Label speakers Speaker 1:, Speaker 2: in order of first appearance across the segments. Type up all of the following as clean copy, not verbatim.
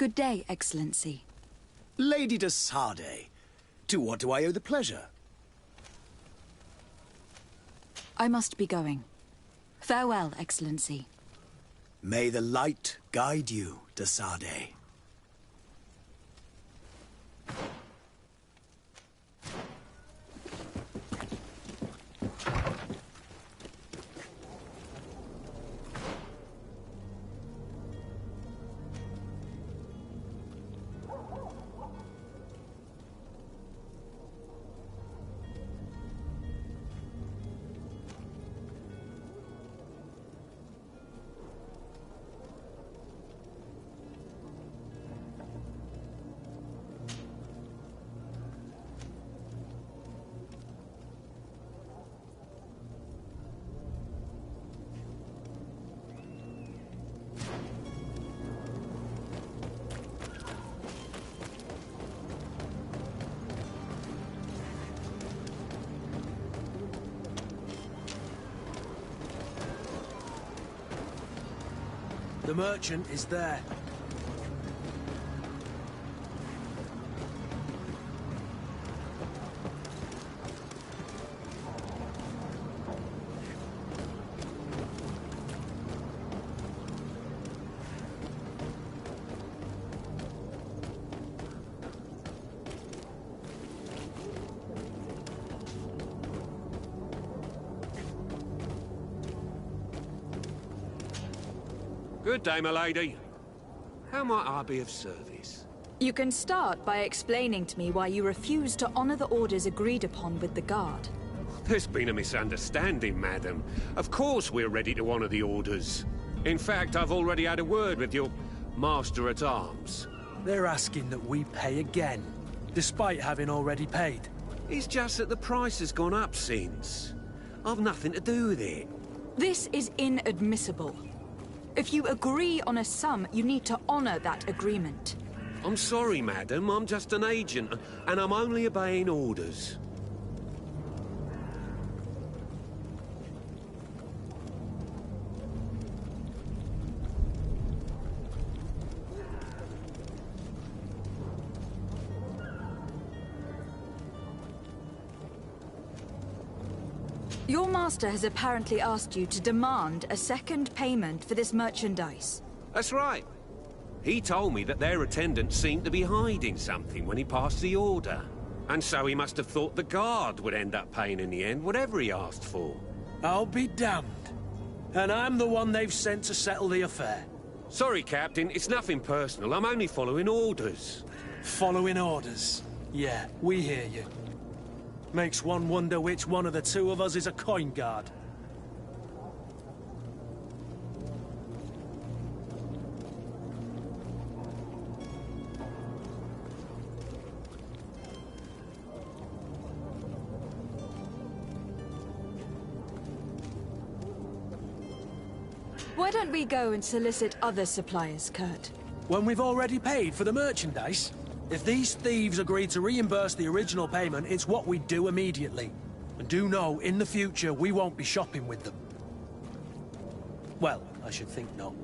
Speaker 1: Good day, Excellency.
Speaker 2: Lady de Sardet, to what do I owe the pleasure?
Speaker 1: I must be going. Farewell, Excellency.
Speaker 2: May the light guide you, de Sardet.
Speaker 3: The merchant is there.
Speaker 4: Good day, my lady. How might I be of service?
Speaker 1: You can start by explaining to me why you refuse to honor the orders agreed upon with the guard.
Speaker 4: There's been a misunderstanding, madam. Of course we're ready to honor the orders. In fact, I've already had a word with your master-at-arms.
Speaker 3: They're asking that we pay again, despite having already paid.
Speaker 4: It's just that the price has gone up since. I've nothing to do with it.
Speaker 1: This is inadmissible. If you agree on a sum, you need to honor that agreement.
Speaker 4: I'm sorry, madam. I'm just an agent, and I'm only obeying orders.
Speaker 1: Your master has apparently asked you to demand a second payment for this merchandise.
Speaker 4: That's right. He told me that their attendant seemed to be hiding something when he passed the order. And so he must have thought the guard would end up paying in the end, whatever he asked for.
Speaker 3: I'll be damned. And I'm the one they've sent to settle the affair.
Speaker 4: Sorry, Captain, it's nothing personal. I'm only following orders.
Speaker 3: Following orders. Yeah, we hear you. Makes one wonder which one of the two of us is a coin guard.
Speaker 1: Why don't we go and solicit other suppliers, Kurt?
Speaker 3: When we've already paid for the merchandise? If these thieves agree to reimburse the original payment, it's what we do immediately. And do know, in the future, we won't be shopping with them. Well, I should think not.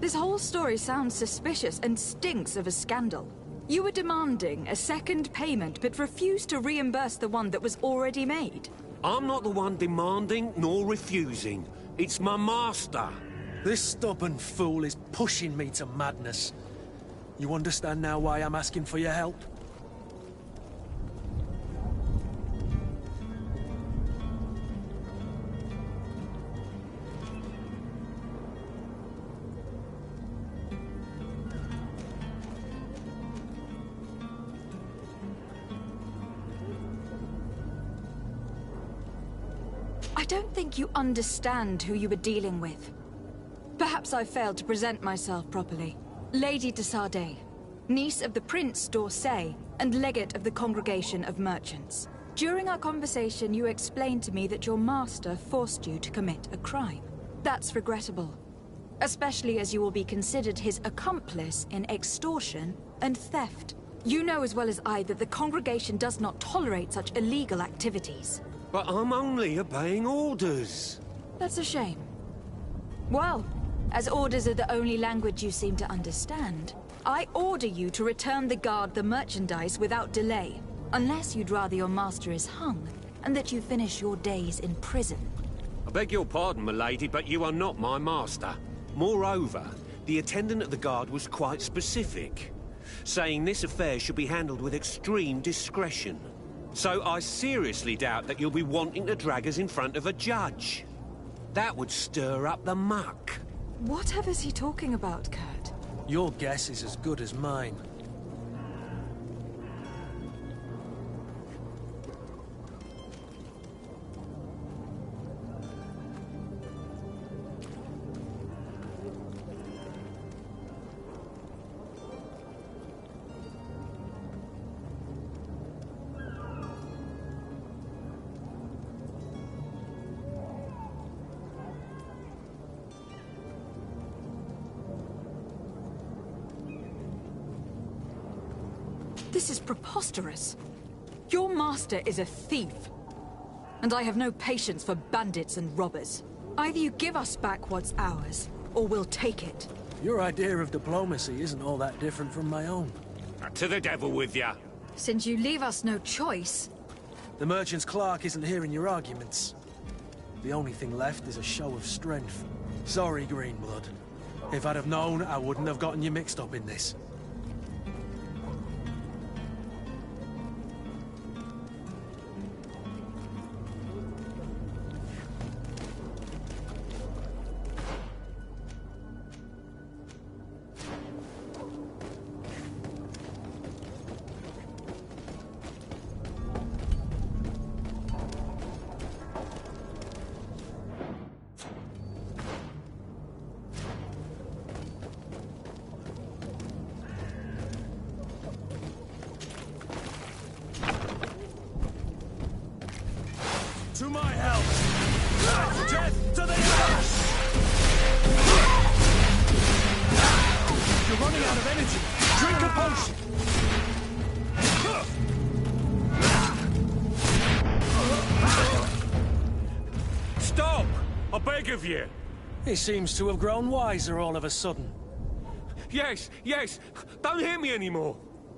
Speaker 1: This whole story sounds suspicious and stinks of a scandal. You were demanding a second payment, but refused to reimburse the one that was already made.
Speaker 4: I'm not the one demanding nor refusing. It's my master.
Speaker 3: This stubborn fool is pushing me to madness. You understand now why I'm asking for your help?
Speaker 1: I don't think you understand who you were dealing with. Perhaps I failed to present myself properly. Lady de Sardet, niece of the Prince d'Orsay and legate of the Congregation of Merchants. During our conversation, you explained to me that your master forced you to commit a crime. That's regrettable, especially as you will be considered his accomplice in extortion and theft. You know as well as I that the Congregation does not tolerate such illegal activities.
Speaker 4: But I'm only obeying orders.
Speaker 1: That's a shame. Well, as orders are the only language you seem to understand, I order you to return the guard the merchandise without delay, unless you'd rather your master is hung, and that you finish your days in prison.
Speaker 4: I beg your pardon, milady, but you are not my master. Moreover, the attendant of the guard was quite specific, saying this affair should be handled with extreme discretion. So I seriously doubt that you'll be wanting to drag us in front of a judge. That would stir up the muck.
Speaker 1: Whatever's he talking about, Kurt?
Speaker 3: Your guess is as good as mine.
Speaker 1: This is preposterous. Your master is a thief. And I have no patience for bandits and robbers. Either you give us back what's ours, or we'll take it.
Speaker 3: Your idea of diplomacy isn't all that different from my own.
Speaker 4: To the devil with ya.
Speaker 1: Since you leave us no choice...
Speaker 3: The merchant's clerk isn't hearing your arguments. The only thing left is a show of strength. Sorry, Greenblood. If I'd have known, I wouldn't have gotten you mixed up in this. To my help! Death to the ash! You're running out of energy. Drink a potion.
Speaker 4: Stop! I beg of you.
Speaker 3: He seems to have grown wiser all of a sudden.
Speaker 4: Yes, yes. Don't hit me anymore.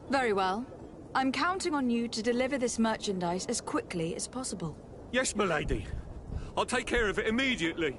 Speaker 1: Very well. I'm counting on you to deliver this merchandise as quickly as possible.
Speaker 4: Yes, milady. I'll take care of it immediately.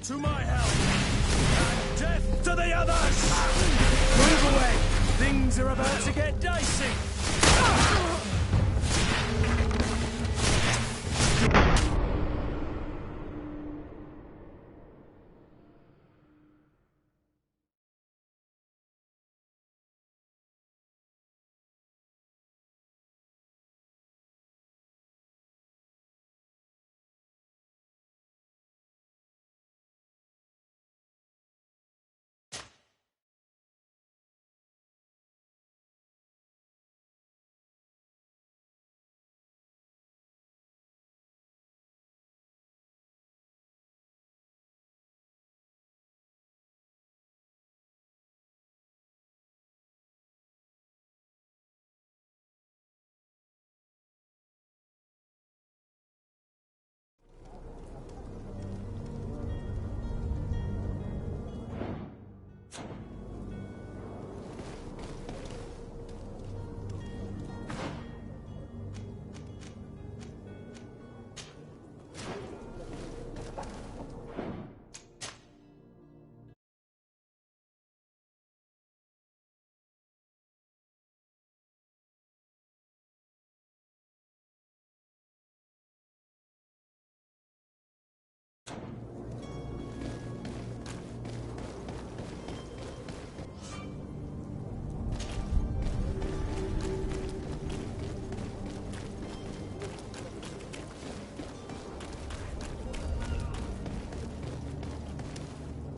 Speaker 3: To my help! And death to the others! Move away! Things are about to get dicey!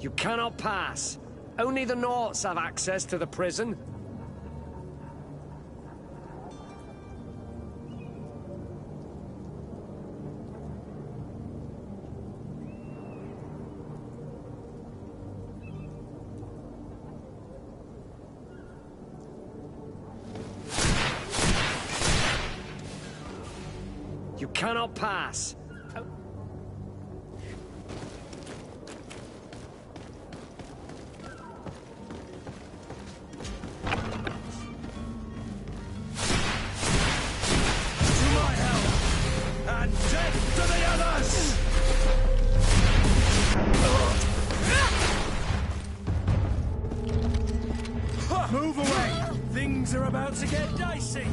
Speaker 5: You cannot pass. Only the Naughts have access to the prison. You cannot pass.
Speaker 3: Move away! Things are about to get dicey!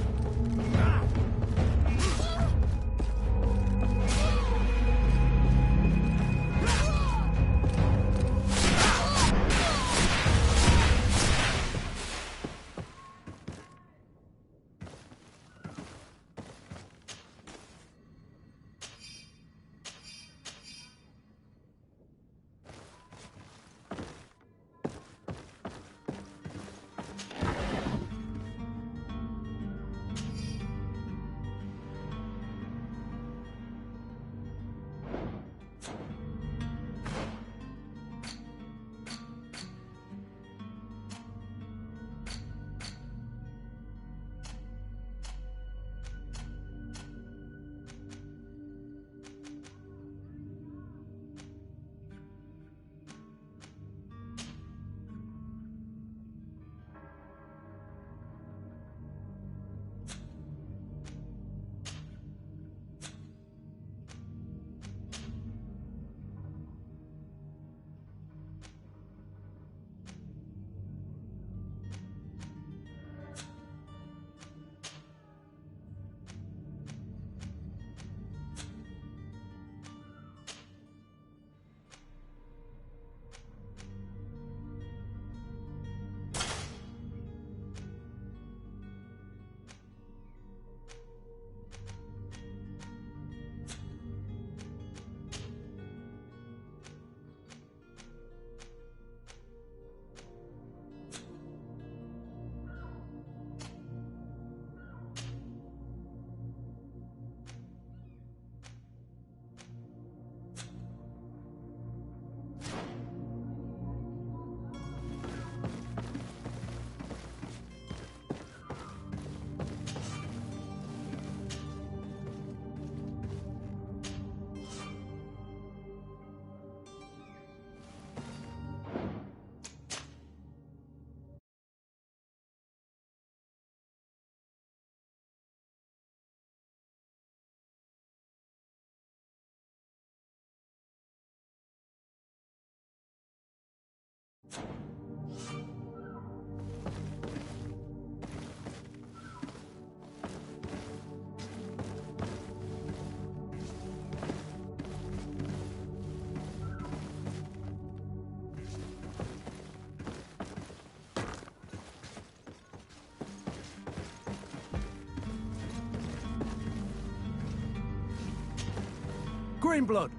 Speaker 3: Greenblood,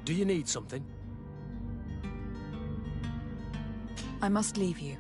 Speaker 3: do you need something?
Speaker 1: I must leave you.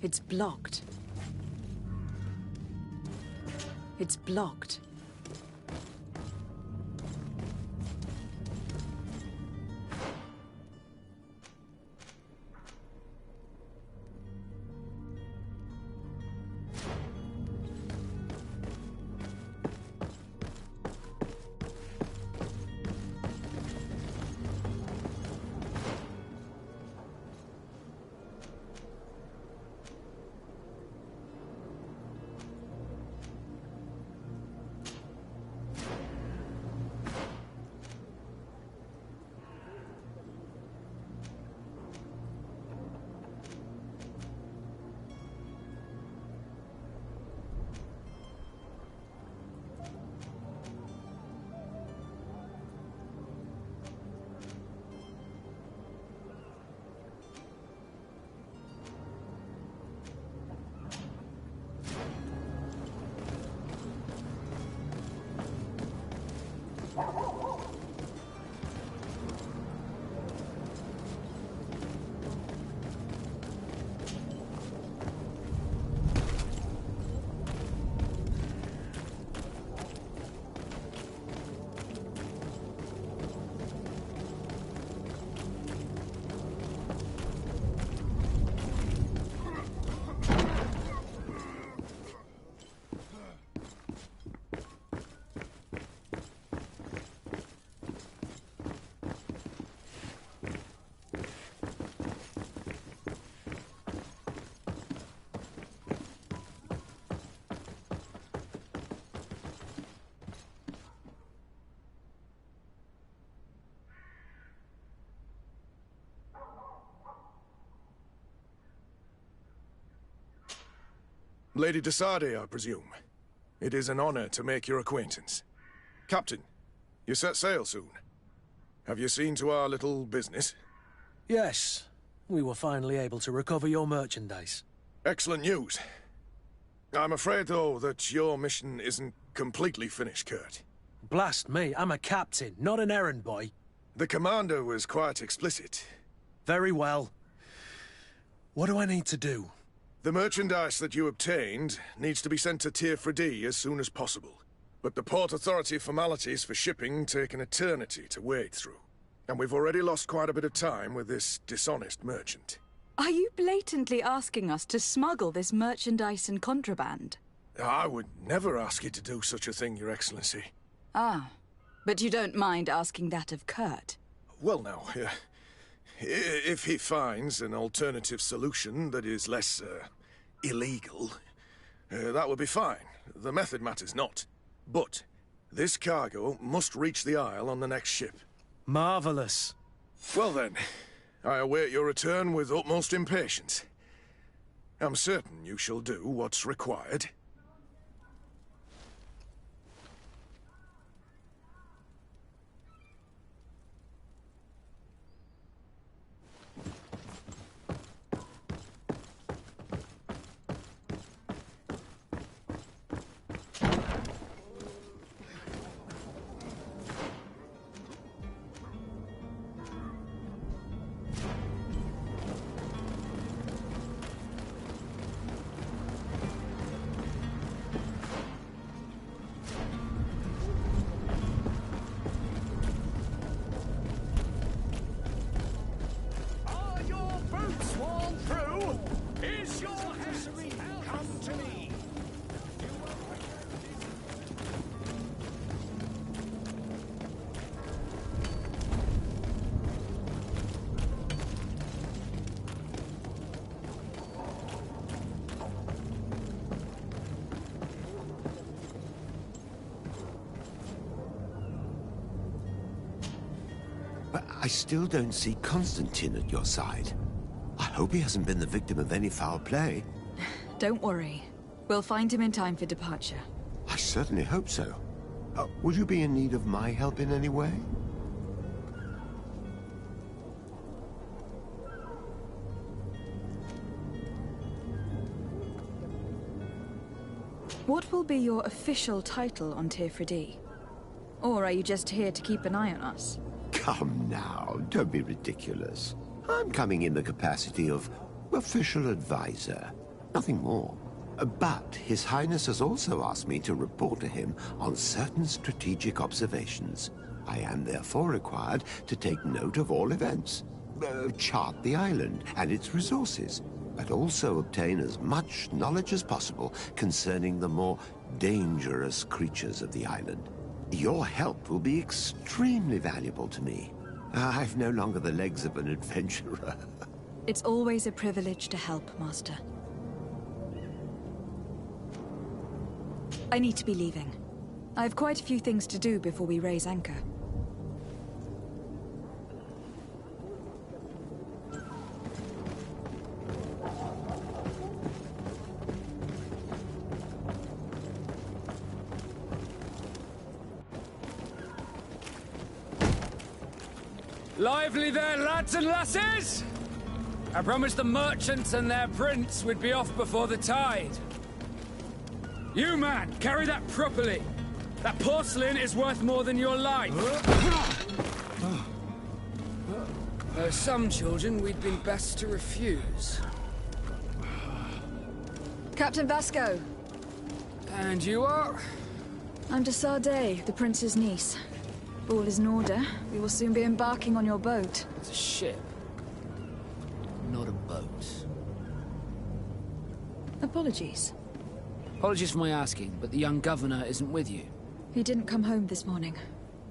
Speaker 1: It's blocked. It's blocked.
Speaker 6: Lady de Sarde, I presume. It is an honor to make your acquaintance. Captain, you set sail soon. Have you seen to our little business?
Speaker 3: Yes. We were finally able to recover your merchandise.
Speaker 6: Excellent news. I'm afraid, though, that your mission isn't completely finished, Kurt.
Speaker 3: Blast me, I'm a captain, not an errand boy.
Speaker 6: The commander was quite explicit.
Speaker 3: Very well. What do I need to do?
Speaker 6: The merchandise that you obtained needs to be sent to Tier 4D as soon as possible. But the Port Authority formalities for shipping take an eternity to wade through. And we've already lost quite a bit of time with this dishonest merchant.
Speaker 1: Are you blatantly asking us to smuggle this merchandise and contraband?
Speaker 6: I would never ask you to do such a thing, Your Excellency.
Speaker 1: Ah, but you don't mind asking that of Kurt?
Speaker 6: Well, now, if he finds an alternative solution that is less, illegal, that would be fine. The method matters not. But this cargo must reach the Isle on the next ship.
Speaker 3: Marvelous.
Speaker 6: Well then, I await your return with utmost impatience. I'm certain you shall do what's required.
Speaker 4: But I still don't see Constantine at your side. I hope he hasn't been the victim of any foul play.
Speaker 1: Don't worry. We'll find him in time for departure.
Speaker 4: I certainly hope so. Would you be in need of my help in any way?
Speaker 1: What will be your official title on Tier 4D? Or are you just here to keep an eye on us?
Speaker 4: Come now, don't be ridiculous. I'm coming in the capacity of official advisor.
Speaker 7: Nothing more. But His Highness has also asked me to report to him on certain strategic observations. I am therefore required to take note of all events, chart the island and its resources, but also obtain as much knowledge as possible concerning the more dangerous creatures of the island. Your help will be extremely valuable to me. I've no longer the legs of an adventurer.
Speaker 1: It's always a privilege to help, Master. I need to be leaving. I have quite a few things to do before we raise anchor.
Speaker 8: Lively there, lads and lasses! I promised the merchants and their prince we'd be off before the tide. You, man, carry that properly. That porcelain is worth more than your life. There are some children we'd been best to refuse.
Speaker 1: Captain Vasco.
Speaker 8: And you are?
Speaker 1: I'm de Sardet, the prince's niece. All is in order. We will soon be embarking on your boat.
Speaker 8: It's a ship, not a boat.
Speaker 1: Apologies.
Speaker 8: Apologies for my asking, but the young governor isn't with you.
Speaker 1: He didn't come home this morning.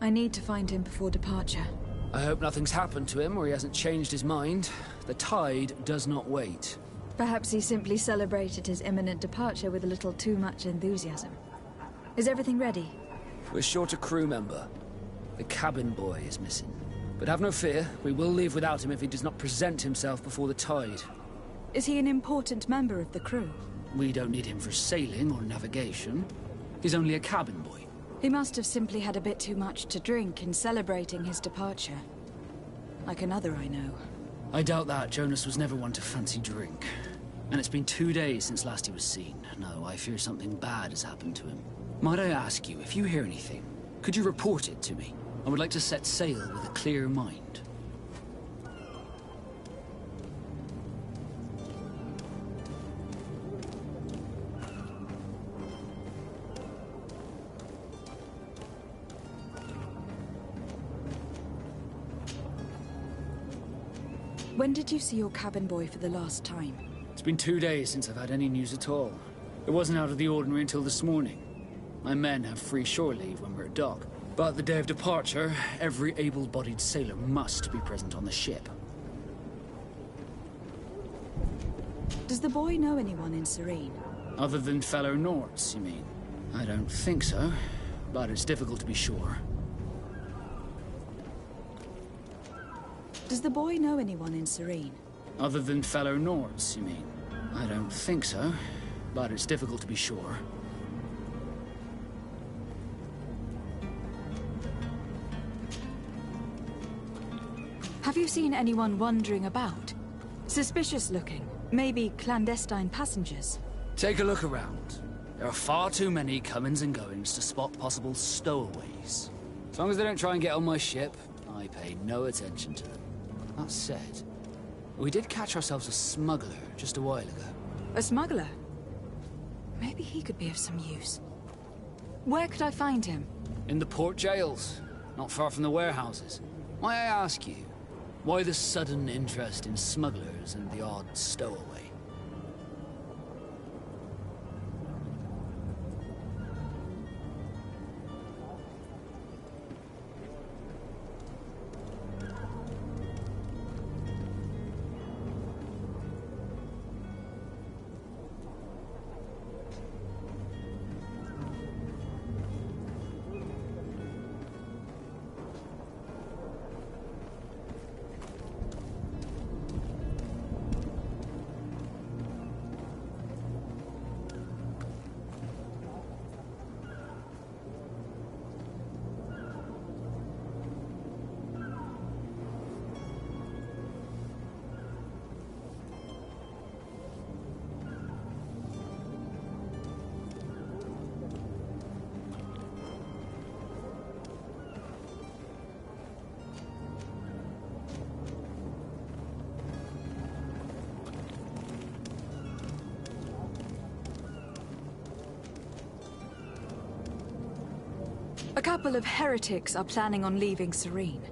Speaker 1: I need to find him before departure.
Speaker 8: I hope nothing's happened to him or he hasn't changed his mind. The tide does not wait.
Speaker 1: Perhaps he simply celebrated his imminent departure with a little too much enthusiasm. Is everything ready?
Speaker 8: We're short a crew member. The cabin boy is missing. But have no fear, we will leave without him if he does not present himself before the tide.
Speaker 1: Is he an important member of the crew?
Speaker 8: We don't need him for sailing or navigation. He's only a cabin boy.
Speaker 1: He must have simply had a bit too much to drink in celebrating his departure. Like another I know.
Speaker 8: I doubt that. Jonas was never one to fancy drink. And it's been 2 days since last he was seen. No, I fear something bad has happened to him. Might I ask you, if you hear anything, could you report it to me? I would like to set sail with a clear mind.
Speaker 1: When did you see your cabin boy for the last time?
Speaker 8: It's been 2 days since I've had any news at all. It wasn't out of the ordinary until this morning. My men have free shore leave when we're at dock. But the day of departure, every able-bodied sailor must be present on the ship.
Speaker 1: Does the boy know anyone in Serene?
Speaker 8: Other than fellow Norts, you mean? I don't think so, but it's difficult to be sure.
Speaker 1: Does the boy know anyone in Serene?
Speaker 8: Other than fellow Norts, you mean? I don't think so, but it's difficult to be sure.
Speaker 1: Have you seen anyone wandering about? Suspicious looking. Maybe clandestine passengers.
Speaker 8: Take a look around. There are far too many comings and goings to spot possible stowaways. As long as they don't try and get on my ship, I pay no attention to them. That said, we did catch ourselves a smuggler just a while ago.
Speaker 1: A smuggler? Maybe he could be of some use. Where could I find him?
Speaker 8: In the port jails, not far from the warehouses. May I ask you, why the sudden interest in smugglers and the odd stowaway?
Speaker 1: A couple of heretics are planning on leaving Serene.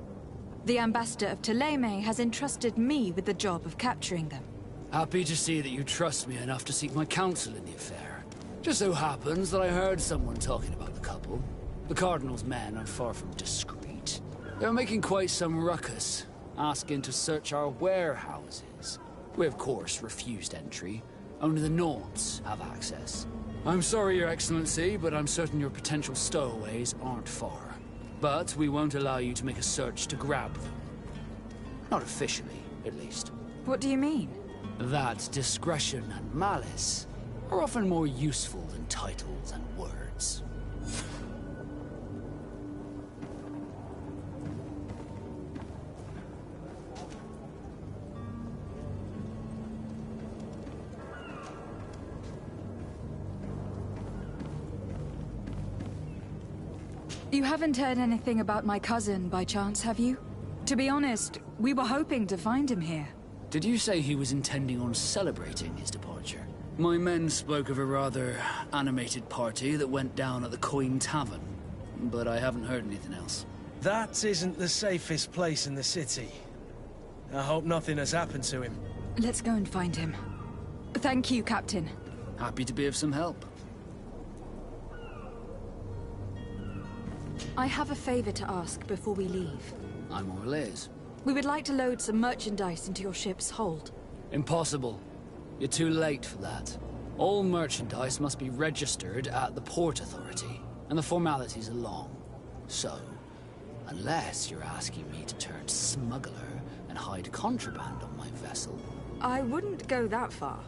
Speaker 1: The ambassador of Ptolemy has entrusted me with the job of capturing them.
Speaker 8: Happy to see that you trust me enough to seek my counsel in the affair. Just so happens that I heard someone talking about the couple. The Cardinal's men are far from discreet. They're making quite some ruckus, asking to search our warehouses. We, of course, refused entry. Only the Nords have access. I'm sorry, Your Excellency, but I'm certain your potential stowaways aren't far. But we won't allow you to make a search to grab them. Not officially, at least.
Speaker 1: What do you mean?
Speaker 8: That discretion and malice are often more useful than titles and words.
Speaker 1: You haven't heard anything about my cousin, by chance, have you? To be honest, we were hoping to find him here.
Speaker 8: Did you say he was intending on celebrating his departure? My men spoke of a rather animated party that went down at the Coin Tavern, but I haven't heard anything else.
Speaker 3: That isn't the safest place in the city. I hope nothing has happened to him.
Speaker 1: Let's go and find him. Thank you, Captain.
Speaker 8: Happy to be of some help.
Speaker 1: I have a favor to ask before we leave.
Speaker 8: I'm Orlaise.
Speaker 1: We would like to load some merchandise into your ship's hold.
Speaker 8: Impossible. You're too late for that. All merchandise must be registered at the Port Authority, and the formalities are long. So, unless you're asking me to turn smuggler and hide contraband on my vessel...
Speaker 1: I wouldn't go that far.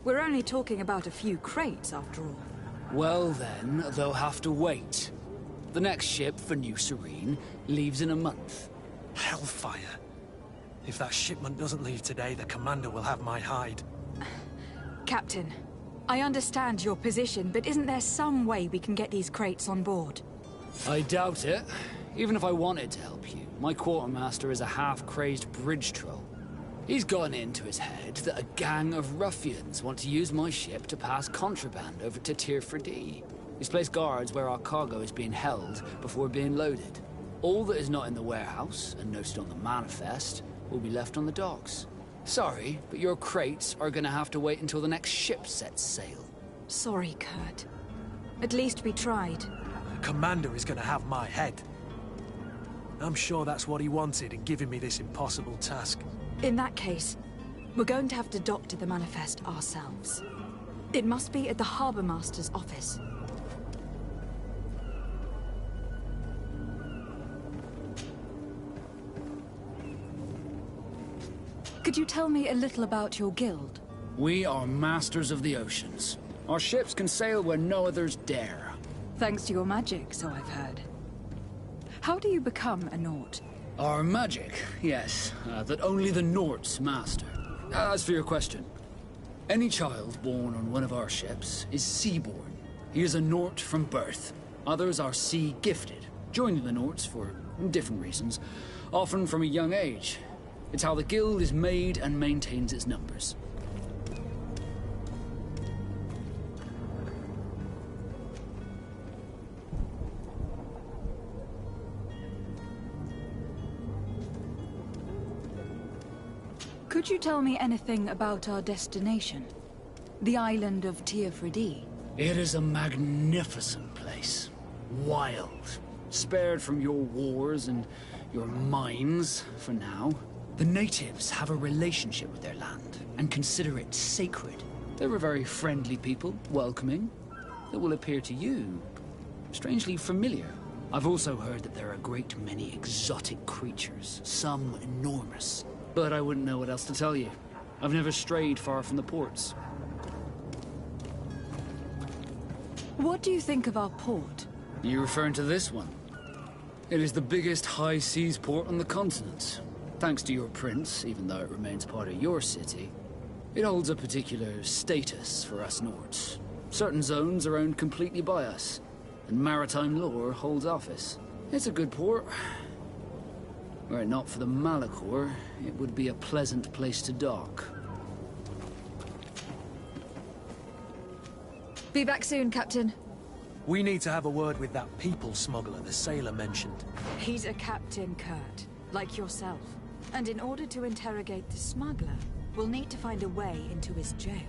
Speaker 1: We're only talking about a few crates, after all.
Speaker 8: Well then, they'll have to wait. The next ship for New Serene leaves in a month.
Speaker 3: Hellfire. If that shipment doesn't leave today, the commander will have my hide.
Speaker 1: Captain, I understand your position, but isn't there some way we can get these crates on board?
Speaker 8: I doubt it. Even if I wanted to help you, my quartermaster is a half-crazed bridge troll. He's gotten into his head that a gang of ruffians want to use my ship to pass contraband over to Tirfredi. He's placed guards where our cargo is being held before being loaded. All that is not in the warehouse, and noted on the manifest, will be left on the docks. Sorry, but your crates are gonna have to wait until the next ship sets sail.
Speaker 1: Sorry, Kurt. At least we tried.
Speaker 3: The commander is gonna have my head. I'm sure that's what he wanted in giving me this impossible task.
Speaker 1: In that case, we're going to have to doctor the manifest ourselves. It must be at the Harbour Master's office. Could you tell me a little about your guild?
Speaker 8: We are masters of the oceans. Our ships can sail where no others dare.
Speaker 1: Thanks to your magic, so I've heard. How do you become a Nort?
Speaker 8: Our magic, yes, that only the Norts master. As for your question, any child born on one of our ships is sea-born. He is a Nort from birth. Others are sea-gifted, joining the Norts for different reasons, often from a young age. It's how the guild is made and maintains its numbers.
Speaker 1: Could you tell me anything about our destination? The island of Tirfredi?
Speaker 8: It is a magnificent place. Wild. Spared from your wars and your mines, for now. The natives have a relationship with their land, and consider it sacred. They're a very friendly people, welcoming, that will appear to you strangely familiar. I've also heard that there are a great many exotic creatures, some enormous. But I wouldn't know what else to tell you. I've never strayed far from the ports.
Speaker 1: What do you think of our port?
Speaker 8: You referring to this one? It is the biggest high seas port on the continent. Thanks to your prince, even though it remains part of your city, it holds a particular status for us Nords. Certain zones are owned completely by us, and maritime law holds office. It's a good port. Were it not for the Malachor, it would be a pleasant place to dock.
Speaker 1: Be back soon, Captain.
Speaker 3: We need to have a word with that people smuggler the sailor mentioned.
Speaker 1: He's a Captain Kurt, like yourself. And in order to interrogate the smuggler, we'll need to find a way into his jail.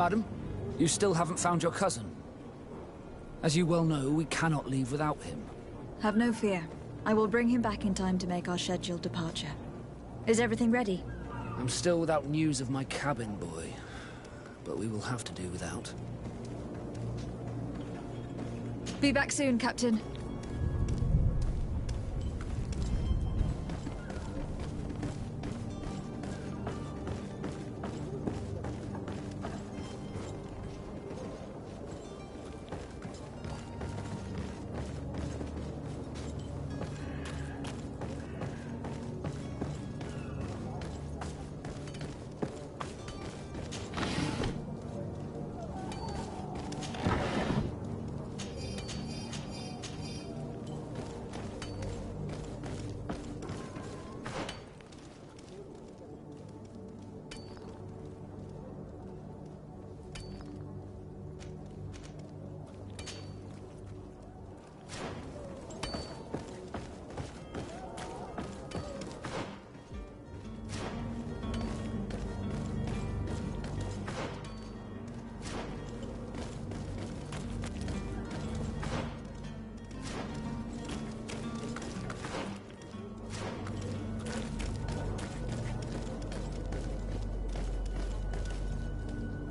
Speaker 8: Madam, you still haven't found your cousin. As you well know, we cannot leave without him.
Speaker 1: Have no fear. I will bring him back in time to make our scheduled departure. Is everything ready?
Speaker 8: I'm still without news of my cabin boy, but we will have to do without.
Speaker 1: Be back soon, Captain.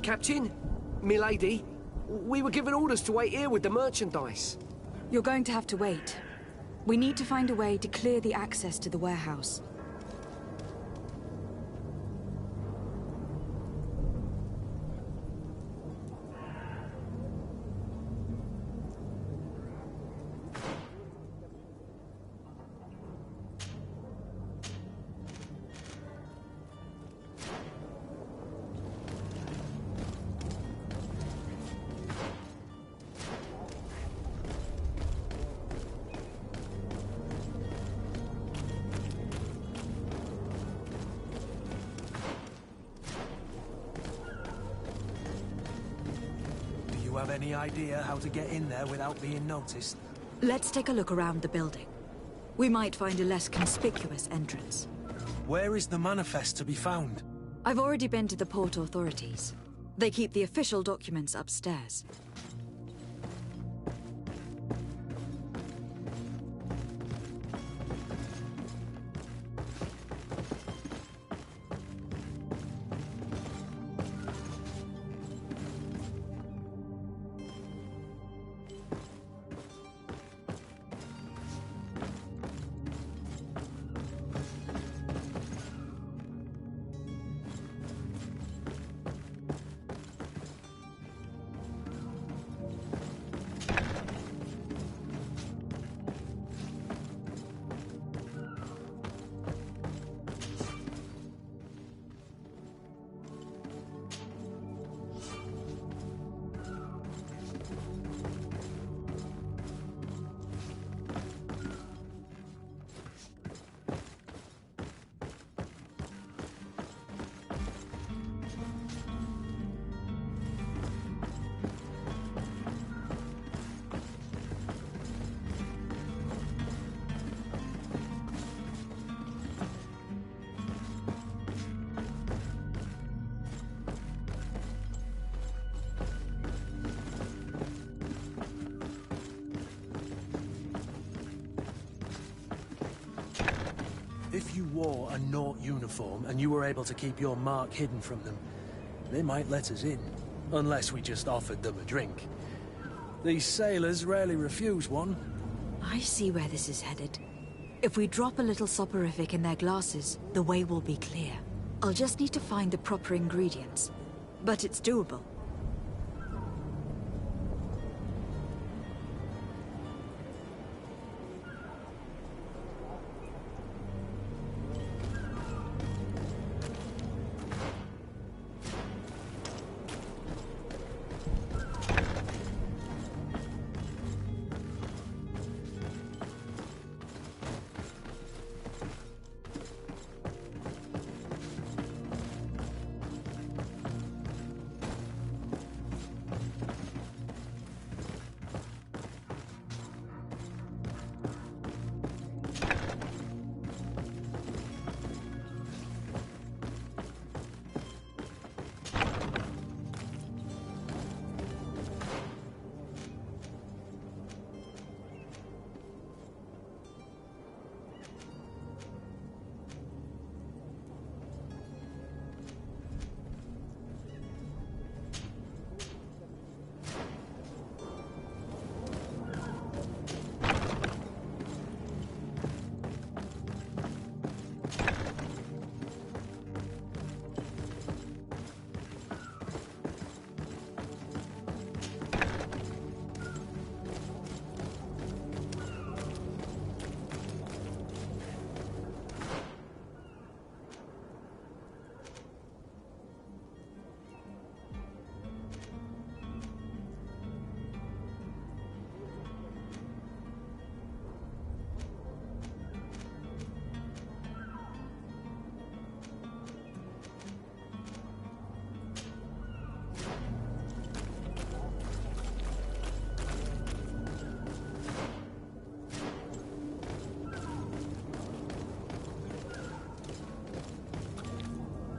Speaker 5: Captain, milady, we were given orders to wait here with the merchandise.
Speaker 1: You're going to have to wait. We need to find a way to clear the access to the warehouse.
Speaker 3: Do you have any idea how to get in there without being noticed?
Speaker 1: Let's take a look around the building. We might find a less conspicuous entrance.
Speaker 3: Where is the manifest to be found?
Speaker 1: I've already been to the port authorities. They keep the official documents upstairs.
Speaker 3: If you wore a Naut uniform and you were able to keep your mark hidden from them, they might let us in. Unless we just offered them a drink. These sailors rarely refuse one.
Speaker 1: I see where this is headed. If we drop a little soporific in their glasses, the way will be clear. I'll just need to find the proper ingredients. But it's doable.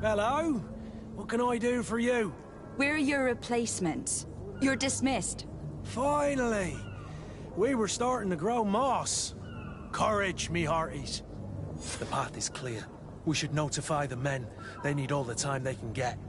Speaker 3: Hello? What can I do for you?
Speaker 1: We're your replacements. You're dismissed.
Speaker 3: Finally! We were starting to grow moss. Courage, me hearties. The path is clear. We should notify the men. They need all the time they can get.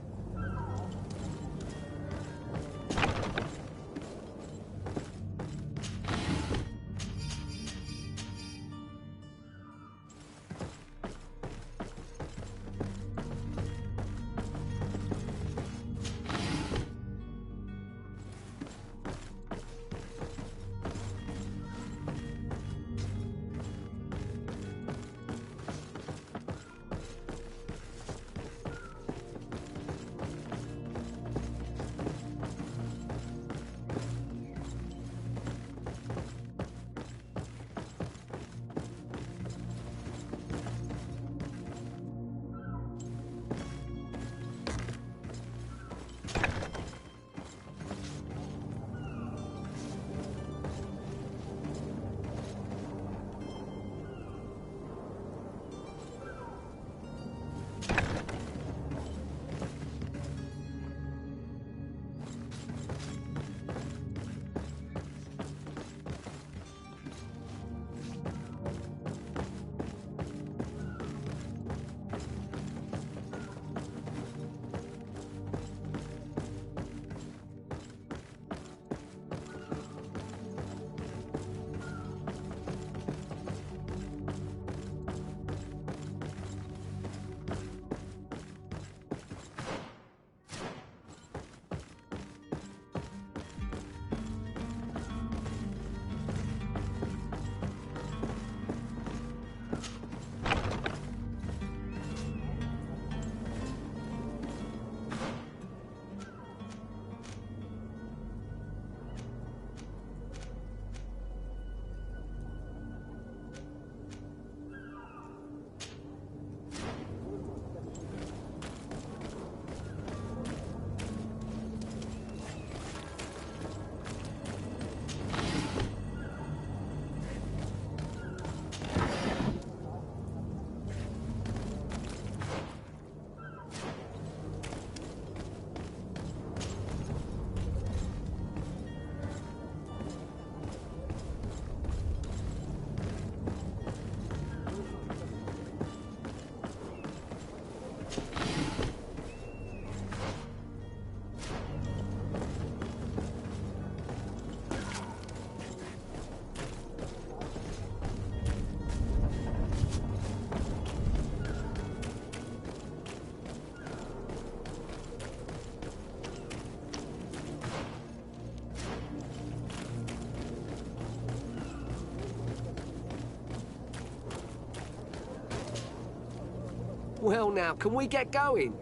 Speaker 5: Well now, can we get going?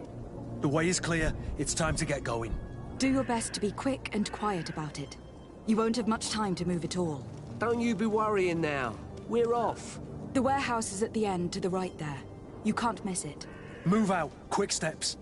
Speaker 3: The way is clear. It's time to get going.
Speaker 1: Do your best to be quick and quiet about it. You won't have much time to move at all.
Speaker 5: Don't you be worrying now. We're off.
Speaker 1: The warehouse is at the end to the right there. You can't miss it.
Speaker 3: Move out. Quick steps.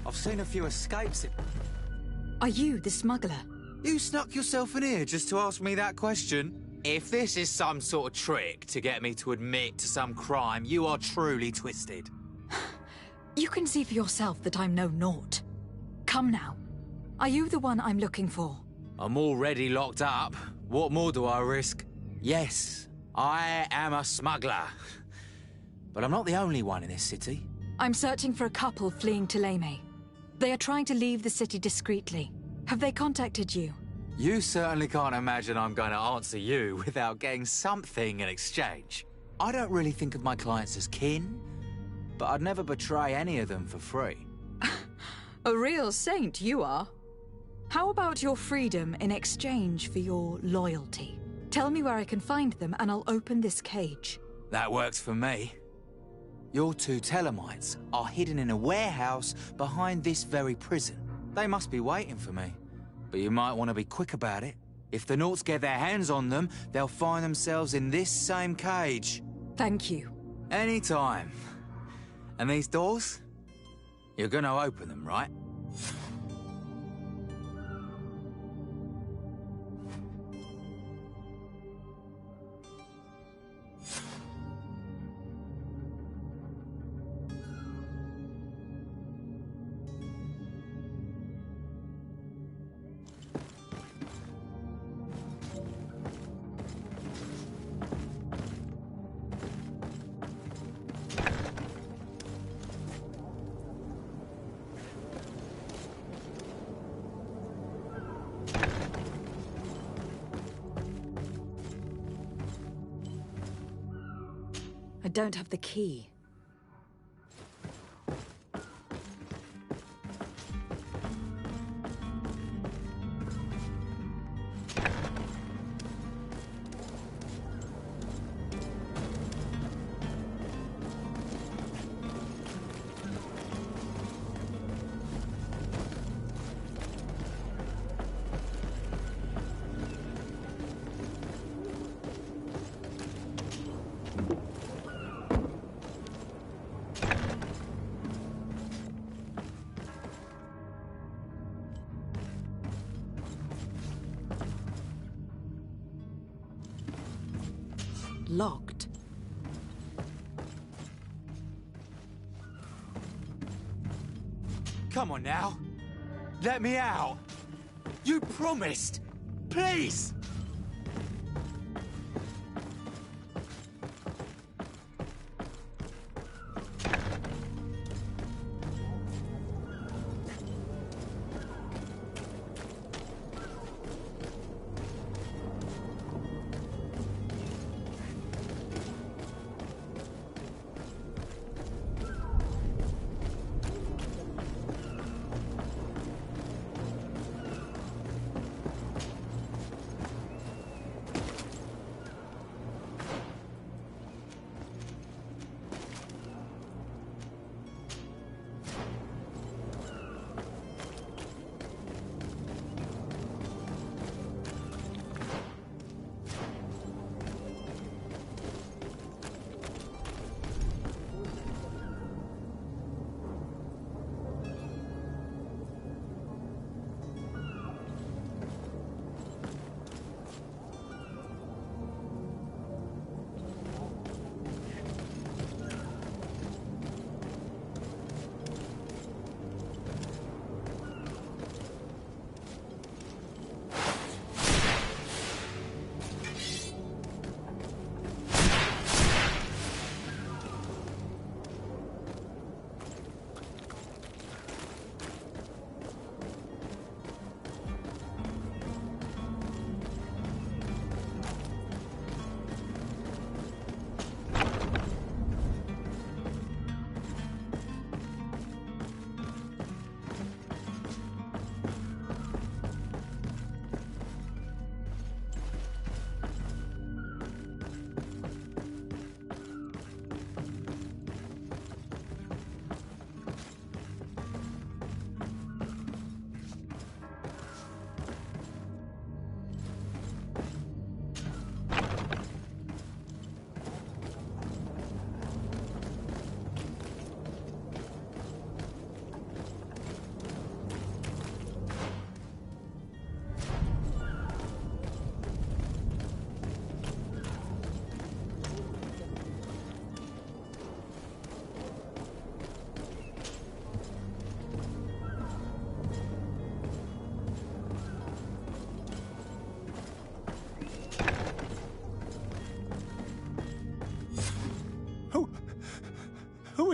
Speaker 9: I've seen a few escapes.
Speaker 1: Are you the smuggler?
Speaker 9: You snuck yourself in here just to ask me that question? If this is some sort of trick to get me to admit to some crime, you are truly twisted.
Speaker 1: You can see for yourself that I'm no naught. Come now. Are you the one I'm looking for?
Speaker 9: I'm already locked up. What more do I risk? Yes, I am a smuggler. But I'm not the only one in this city.
Speaker 1: I'm searching for a couple fleeing to Leme. They are trying to leave the city discreetly. Have they contacted you?
Speaker 9: You certainly can't imagine I'm going to answer you without getting something in exchange. I don't really think of my clients as kin, but I'd never betray any of them for free.
Speaker 1: A real saint you are. How about your freedom in exchange for your loyalty? Tell me where I can find them and I'll open this cage.
Speaker 9: That works for me. Your two Telemites are hidden in a warehouse behind this very prison. They must be waiting for me. But you might want to be quick about it. If the Nauts get their hands on them, they'll find themselves in this same cage.
Speaker 1: Thank you.
Speaker 9: Anytime. And these doors? You're gonna open them, right?
Speaker 1: I don't have the key. Locked.
Speaker 9: Come on now. Let me out. You promised. Please.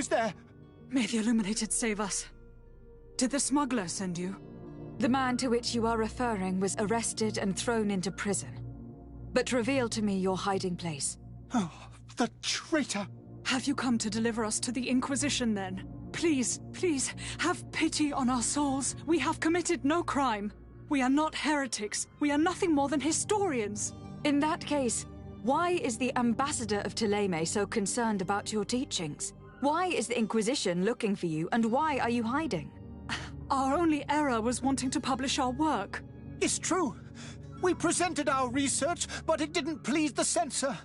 Speaker 10: was there?
Speaker 11: May the Illuminated save us. Did the smuggler send you?
Speaker 1: The man to which you are referring was arrested and thrown into prison. But reveal to me your hiding place.
Speaker 10: Oh, the traitor!
Speaker 11: Have you come to deliver us to the Inquisition, then? Please, please, have pity on our souls. We have committed no crime. We are not heretics. We are nothing more than historians.
Speaker 1: In that case, why is the ambassador of Thélème so concerned about your teachings? Why is the Inquisition looking for you, and why are you hiding?
Speaker 11: Our only error was wanting to publish our work.
Speaker 10: It's true. We presented our research, but it didn't please the censor.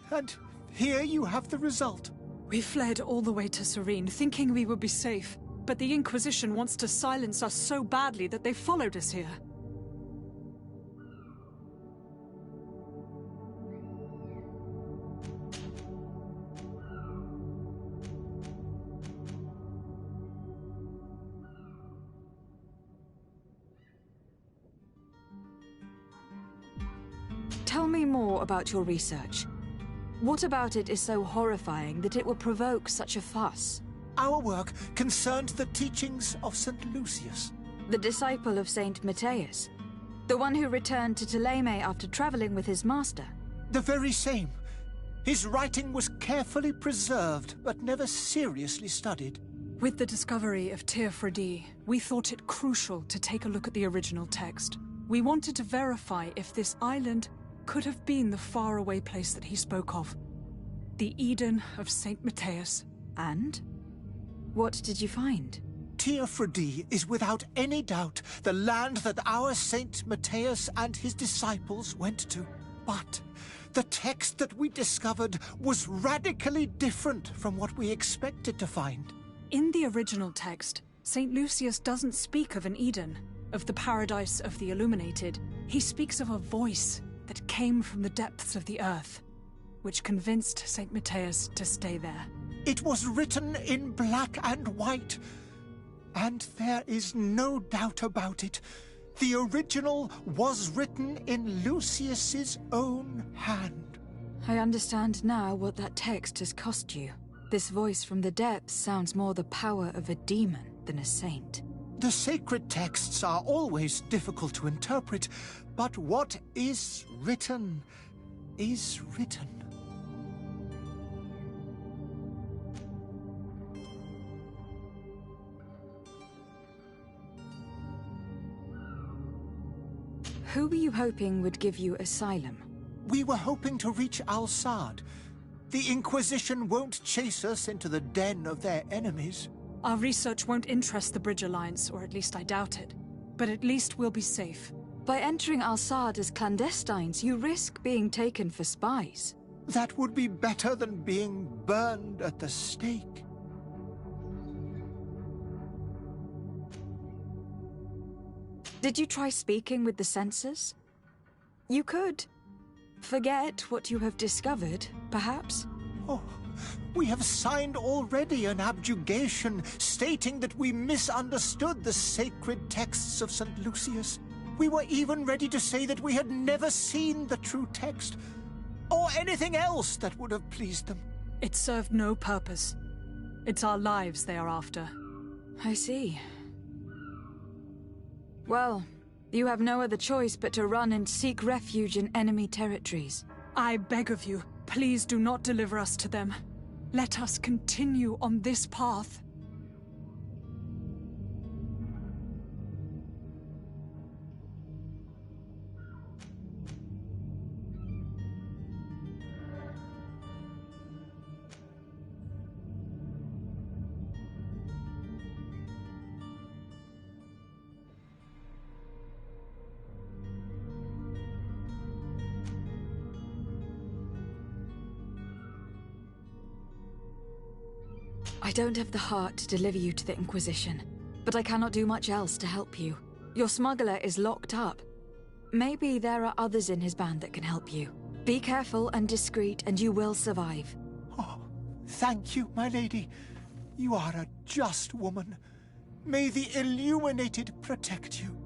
Speaker 10: And here you have the result.
Speaker 11: We fled all the way to Serene, thinking we would be safe. But the Inquisition wants to silence us so badly that they followed us here.
Speaker 1: Tell me more about your research. What about it is so horrifying that it will provoke such a fuss?
Speaker 10: Our work concerned the teachings of St. Lucius.
Speaker 1: The disciple of Saint Matthias? The one who returned to Thélème after traveling with his master?
Speaker 10: The very same. His writing was carefully preserved, but never seriously studied.
Speaker 11: With the discovery of Théophrodie, we thought it crucial to take a look at the original text. We wanted to verify if this island could have been the faraway place that he spoke of. The Eden of Saint Matthias.
Speaker 1: And? What did you find?
Speaker 10: Théophrodie is without any doubt the land that our Saint Matthias and his disciples went to. But the text that we discovered was radically different from what we expected to find.
Speaker 11: In the original text, Saint Lucius doesn't speak of an Eden, of the paradise of the Illuminated. He speaks of a voice that came from the depths of the earth, which convinced Saint Matthias to stay there.
Speaker 10: It was written in black and white, and there is no doubt about it. The original was written in Lucius's own hand.
Speaker 1: I understand now what that text has cost you. This voice from the depths sounds more the power of a demon than a saint.
Speaker 10: The sacred texts are always difficult to interpret, but what is written is written.
Speaker 1: Who were you hoping would give you asylum?
Speaker 10: We were hoping to reach Al-Sad. The Inquisition won't chase us into the den of their enemies.
Speaker 11: Our research won't interest the Bridge Alliance, or at least I doubt it. But at least we'll be safe.
Speaker 1: By entering Al-Sad as clandestines, you risk being taken for spies.
Speaker 10: That would be better than being burned at the stake.
Speaker 1: Did you try speaking with the censors? You could. Forget what you have discovered, perhaps?
Speaker 10: Oh, we have signed already an abjugation stating that we misunderstood the sacred texts of St. Lucius. We were even ready to say that we had never seen the true text, or anything else that would have pleased them.
Speaker 11: It served no purpose. It's our lives they are after.
Speaker 1: I see. Well, you have no other choice but to run and seek refuge in enemy territories.
Speaker 11: I beg of you, please do not deliver us to them. Let us continue on this path.
Speaker 1: I don't have the heart to deliver you to the Inquisition, but I cannot do much else to help you. Your smuggler is locked up. Maybe there are others in his band that can help you. Be careful and discreet, and you will survive.
Speaker 10: Oh, thank you, my lady. You are a just woman. May the Illuminated protect you.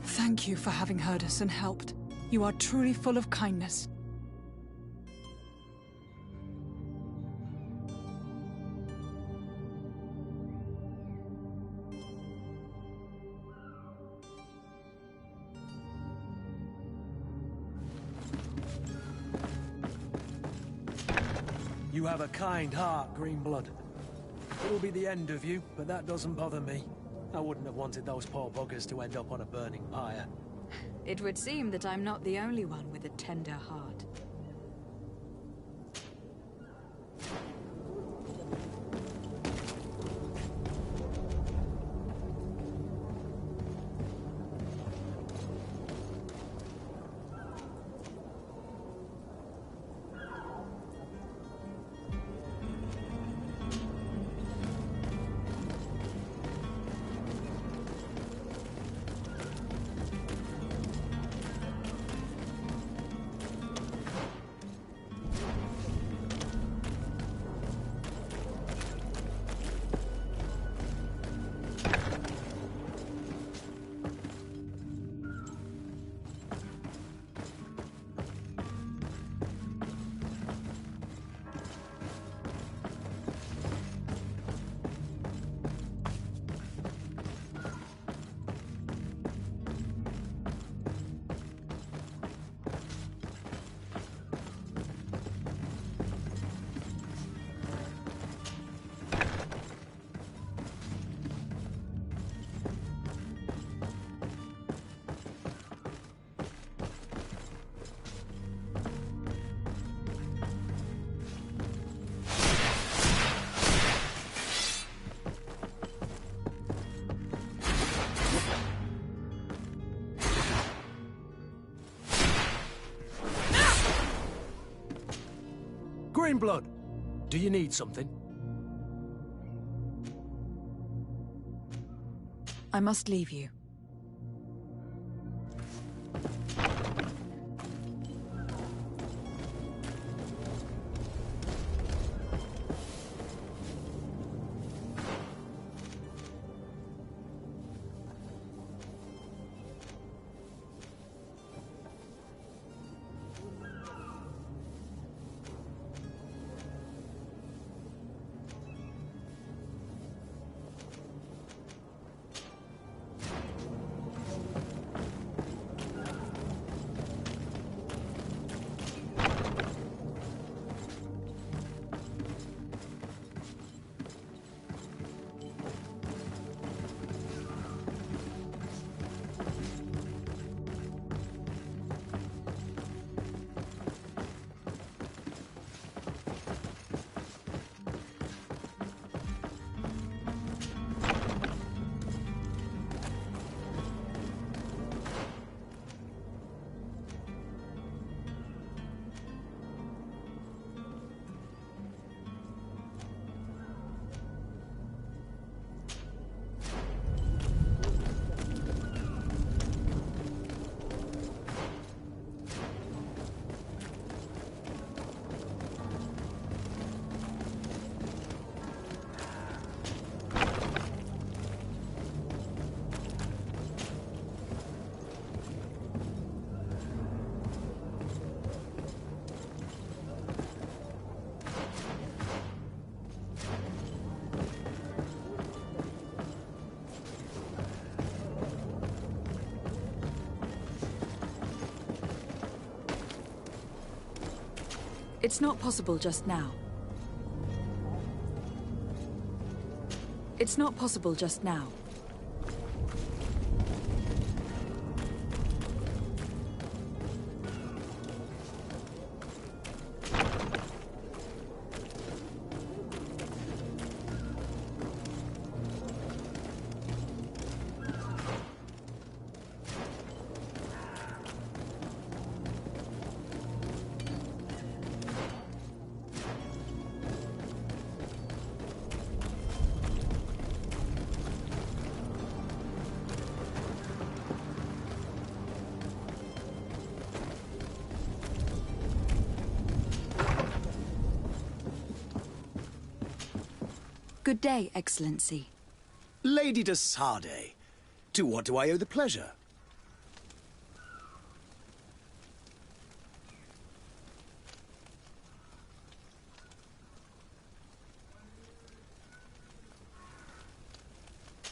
Speaker 11: Thank you for having heard us and helped. You are truly full of kindness.
Speaker 3: You have a kind heart, Greenblood. It'll be the end of you, but that doesn't bother me. I wouldn't have wanted those poor buggers to end up on a burning pyre.
Speaker 1: It would seem that I'm not the only one with a tender heart.
Speaker 3: Greenblood, do you need something?
Speaker 11: I must leave you.
Speaker 1: It's not possible just now. It's not possible just now. Good day, Excellency.
Speaker 2: Lady de Sardet, to what do I owe the pleasure?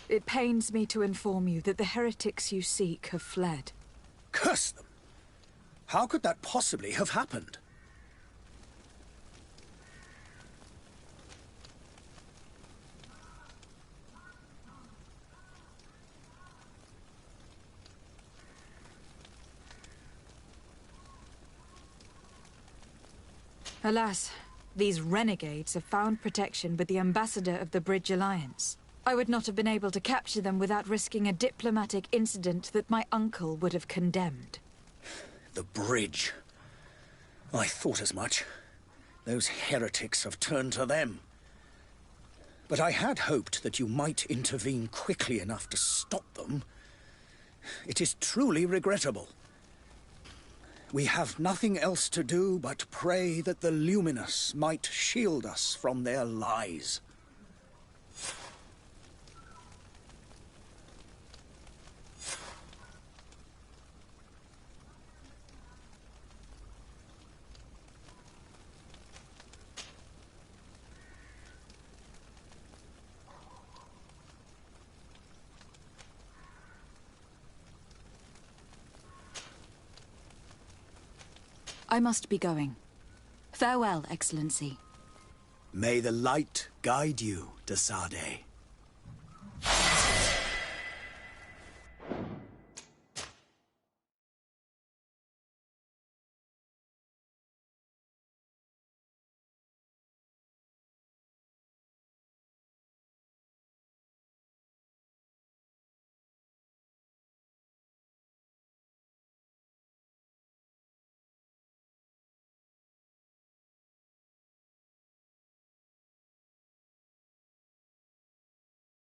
Speaker 1: It pains me to inform you that the heretics you seek have fled.
Speaker 2: Curse them! How could that possibly have happened?
Speaker 1: Alas, these renegades have found protection with the ambassador of the Bridge Alliance. I would not have been able to capture them without risking a diplomatic incident that my uncle would have condemned.
Speaker 2: The bridge. I thought as much. Those heretics have turned to them. But I had hoped that you might intervene quickly enough to stop them. It is truly regrettable. We have nothing else to do but pray that the Luminous might shield us from their lies.
Speaker 1: I must be going. Farewell, Excellency.
Speaker 2: May the light guide you, de Sardet.